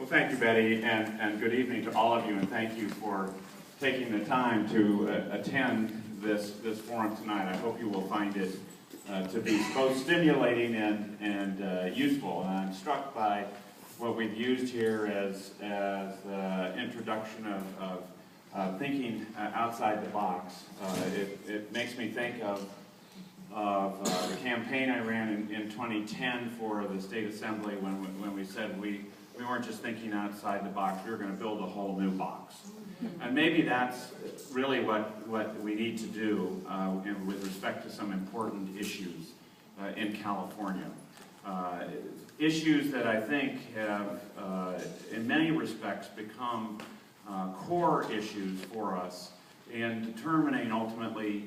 Well, thank you, Betty, and good evening to all of you, and thank you for taking the time to attend this forum tonight. I hope you will find it to be both stimulating and useful. And I'm struck by what we've used here as the introduction of thinking outside the box. It makes me think of the campaign I ran in 2010 for the State Assembly when we said we weren't just thinking outside the box, we were going to build a whole new box. And maybe that's really what we need to do with respect to some important issues in California. Issues that I think have, in many respects, become core issues for us in determining ultimately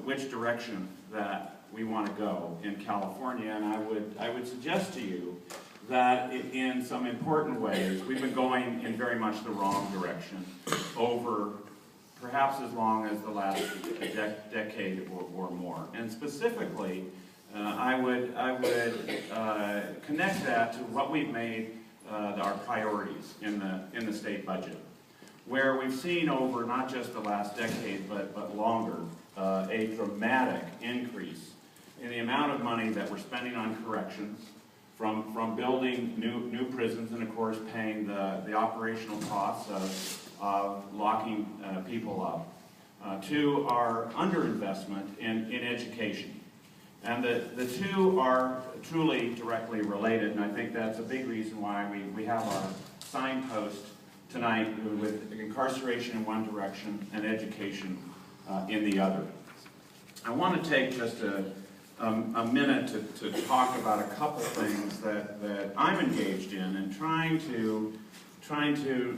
which direction that we want to go in California. And I would suggest to you that in some important ways we've been going in very much the wrong direction over perhaps as long as the last decade or more. And specifically, I would connect that to what we've made our priorities in the state budget, where we've seen over not just the last decade but longer a dramatic increase in the amount of money that we're spending on corrections, from building new prisons and, of course, paying the operational costs of locking people up, to our underinvestment in education. And the two are truly directly related, and I think that's a big reason why we have our signpost tonight with incarceration in one direction and education in the other. I want to take just a minute to talk about a couple things that I'm engaged in and trying to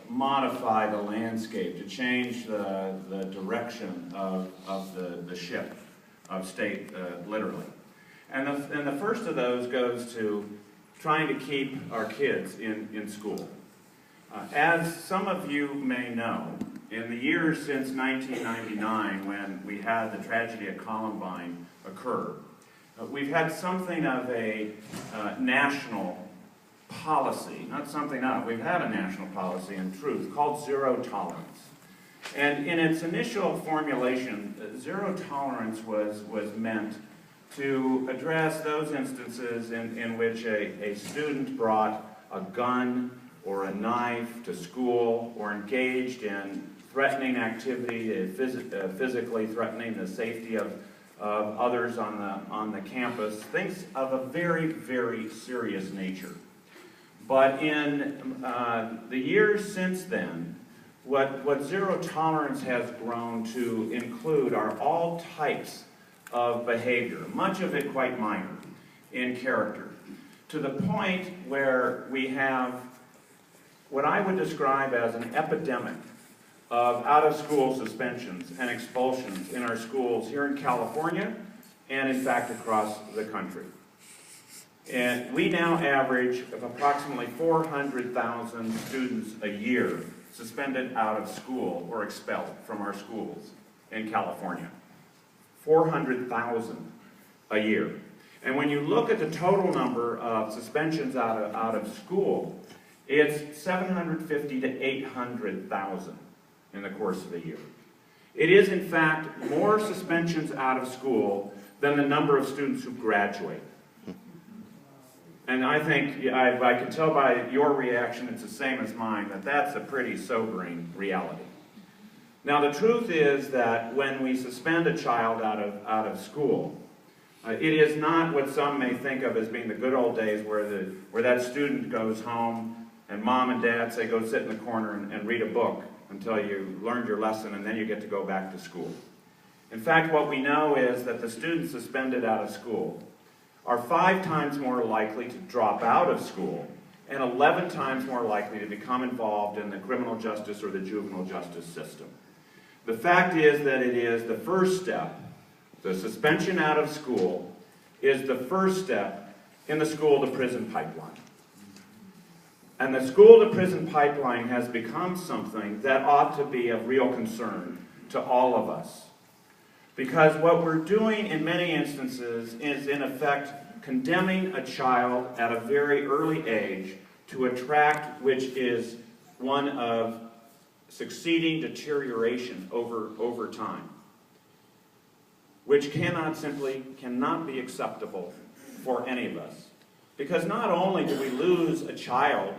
modify the landscape, to change the direction of the ship of state, literally. And the first of those goes to trying to keep our kids in school. As some of you may know, in the years since 1999, when we had the tragedy at Columbine occur, we've had something of a national policy, not something of, we've had a national policy in truth called zero tolerance. And in its initial formulation, zero tolerance was meant to address those instances in which a student brought a gun or a knife to school or engaged in threatening activity, physically threatening the safety of others on the campus, things of a very, very serious nature. But in the years since then, what zero tolerance has grown to include are all types of behavior, much of it quite minor in character, to the point where we have what I would describe as an epidemic of out-of-school suspensions and expulsions in our schools here in California and, in fact, across the country. And we now average of approximately 400,000 students a year suspended out of school or expelled from our schools in California. 400,000 a year. And when you look at the total number of suspensions out of school, it's 750 to 800,000 in the course of a year. It is, in fact, more suspensions out of school than the number of students who graduate. And I think, I can tell by your reaction, it's the same as mine, that that's a pretty sobering reality. Now, the truth is that when we suspend a child out of school, it is not what some may think of as being the good old days where that student goes home and mom and dad say, go sit in the corner and read a book until you learned your lesson and then you get to go back to school. In fact, what we know is that the students suspended out of school are 5 times more likely to drop out of school and 11 times more likely to become involved in the criminal justice or the juvenile justice system. The fact is that it is the first step. The suspension out of school is the first step in the school-to-prison pipeline. And the school-to-prison pipeline has become something that ought to be of real concern to all of us. Because what we're doing in many instances is, in effect, condemning a child at a very early age to a track which is one of succeeding deterioration over time, which cannot be acceptable for any of us. Because not only do we lose a child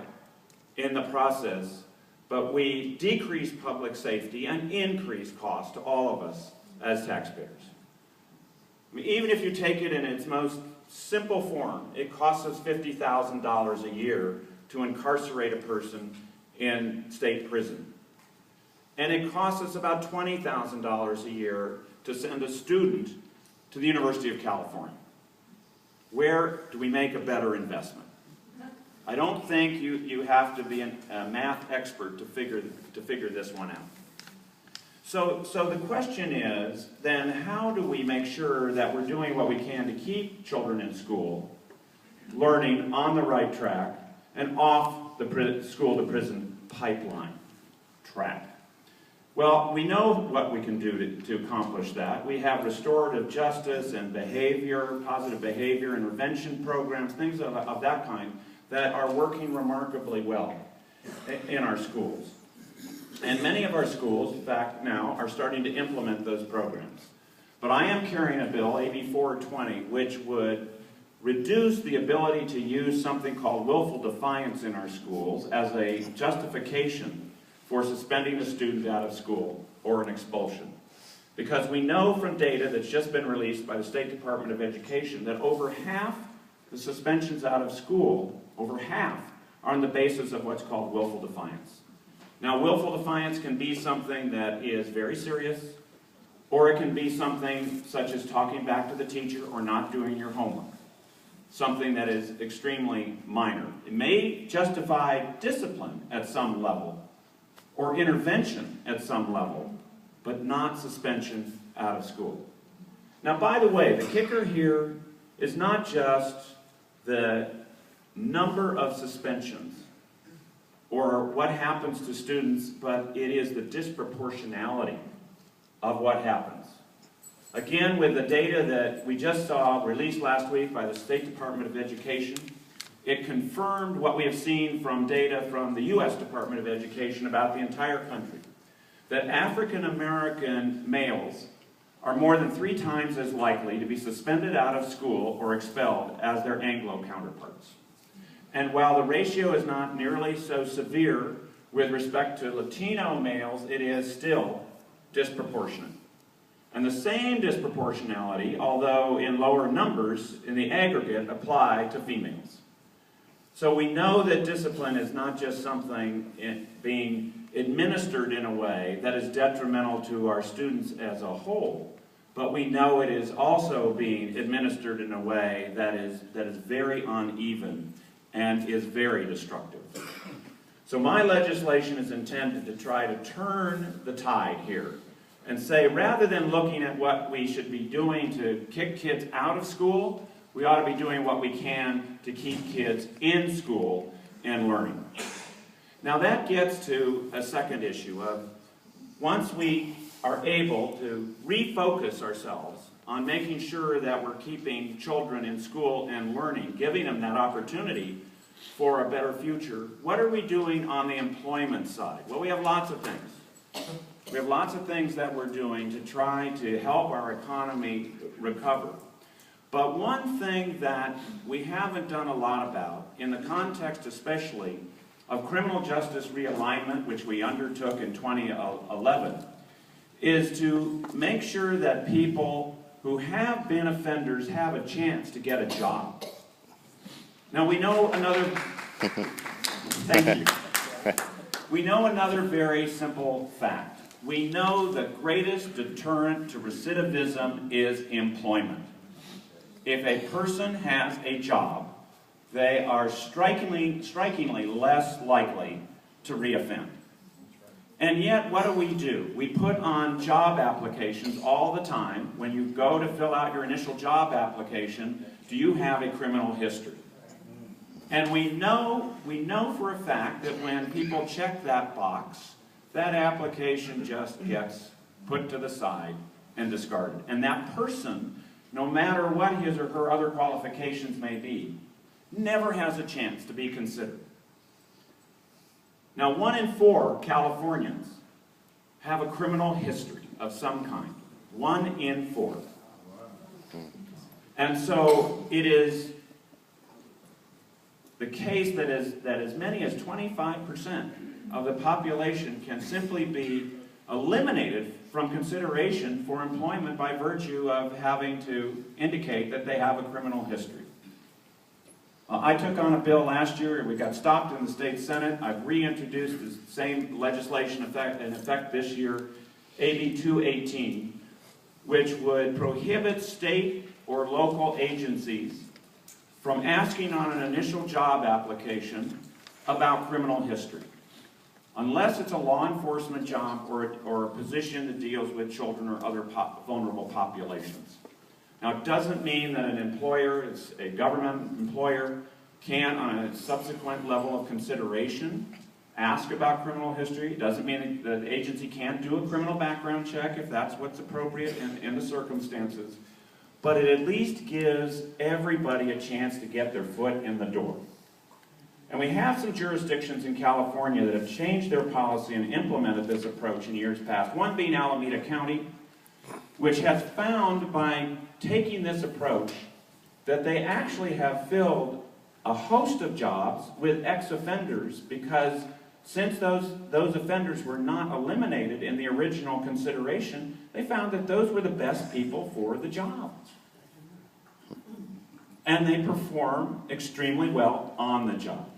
in the process, but we decrease public safety and increase cost to all of us as taxpayers. I mean, even if you take it in its most simple form, it costs us $50,000 a year to incarcerate a person in state prison. And it costs us about $20,000 a year to send a student to the University of California. Where do we make a better investment? I don't think you have to be a math expert to figure this one out. So the question is, then, how do we make sure that we're doing what we can to keep children in school, learning on the right track, and off the school-to-prison pipeline track? Well, we know what we can do to accomplish that. We have restorative justice and behavior, positive behavior intervention programs, things of that kind that are working remarkably well in our schools. And many of our schools, in fact, now are starting to implement those programs. But I am carrying a bill, AB 420, which would reduce the ability to use something called willful defiance in our schools as a justification for suspending a student out of school or an expulsion. Because we know from data that's just been released by the State Department of Education that over half the suspensions out of school, over half, are on the basis of what's called willful defiance. Now, willful defiance can be something that is very serious, or it can be something such as talking back to the teacher or not doing your homework. Something that is extremely minor. It may justify discipline at some level, or intervention at some level, but not suspension out of school. Now, by the way, the kicker here is not just the number of suspensions or what happens to students, but it is the disproportionality of what happens. Again, with the data that we just saw released last week by the State Department of Education, it confirmed what we have seen from data from the U.S. Department of Education about the entire country, that African American males are more than 3 times as likely to be suspended out of school or expelled as their Anglo counterparts. And while the ratio is not nearly so severe with respect to Latino males, it is still disproportionate. And the same disproportionality, although in lower numbers, in the aggregate, apply to females. So we know that discipline is not just something being administered in a way that is detrimental to our students as a whole, but we know it is also being administered in a way that is very uneven and is very destructive. So my legislation is intended to try to turn the tide here and say, rather than looking at what we should be doing to kick kids out of school, we ought to be doing what we can to keep kids in school and learning. Now that gets to a second issue of, once we are able to refocus ourselves on making sure that we're keeping children in school and learning, giving them that opportunity for a better future, what are we doing on the employment side? Well, we have lots of things. We have lots of things that we're doing to try to help our economy recover. But one thing that we haven't done a lot about, in the context especially of criminal justice realignment, which we undertook in 2011, is to make sure that people who have been offenders have a chance to get a job. Now we know another, thank you. We know another very simple fact. We know the greatest deterrent to recidivism is employment. If a person has a job, they are strikingly less likely to reoffend. And yet, what do? We put on job applications all the time. When you go to fill out your initial job application, do you have a criminal history? And we know for a fact that when people check that box, that application just gets put to the side and discarded. And that person, no matter what his or her other qualifications may be, never has a chance to be considered. Now, 1 in 4 Californians have a criminal history of some kind. 1 in 4. And so it is the case that as many as 25% of the population can simply be eliminated from consideration for employment by virtue of having to indicate that they have a criminal history. I took on a bill last year. We got stopped in the state Senate. I've reintroduced the same legislation in effect this year, AB 218, which would prohibit state or local agencies from asking on an initial job application about criminal history, unless it's a law enforcement job or a position that deals with children or other vulnerable populations. Now, it doesn't mean that an employer, a government employer, can, on a subsequent level of consideration, ask about criminal history. It doesn't mean that the agency can't do a criminal background check if that's what's appropriate in the circumstances. But it at least gives everybody a chance to get their foot in the door. And we have some jurisdictions in California that have changed their policy and implemented this approach in years past. One being Alameda County, which has found by taking this approach that they actually have filled a host of jobs with ex-offenders, because since those offenders were not eliminated in the original consideration, they found that those were the best people for the job. And they perform extremely well on the job.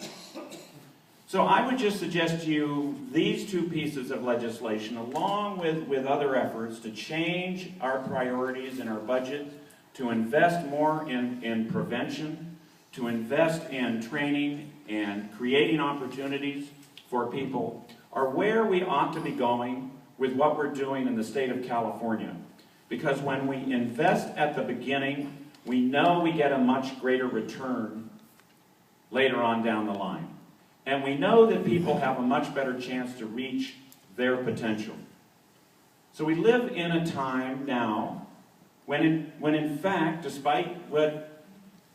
So I would just suggest to you these two pieces of legislation, along with other efforts to change our priorities in our budget, to invest more in prevention, to invest in training and creating opportunities for people, are where we ought to be going with what we're doing in the state of California. Because when we invest at the beginning, we know we get a much greater return later on down the line. And we know that people have a much better chance to reach their potential. So we live in a time now when in fact, despite what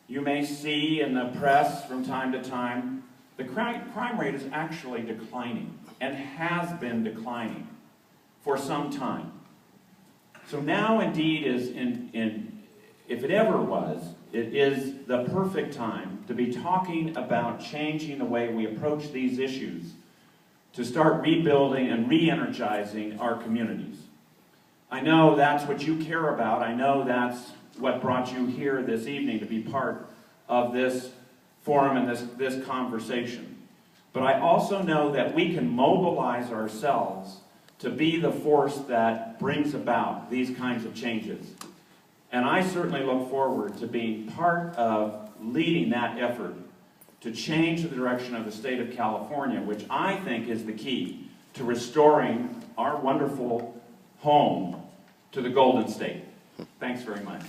you may see in the press from time to time, the crime rate is actually declining and has been declining for some time. So now indeed is, if it ever was, it is the perfect time to be talking about changing the way we approach these issues, to start rebuilding and re-energizing our communities. I know that's what you care about. I know that's what brought you here this evening to be part of this forum and this conversation. But I also know that we can mobilize ourselves to be the force that brings about these kinds of changes. And I certainly look forward to being part of leading that effort to change the direction of the state of California, which I think is the key to restoring our wonderful home to the Golden State. Thanks very much.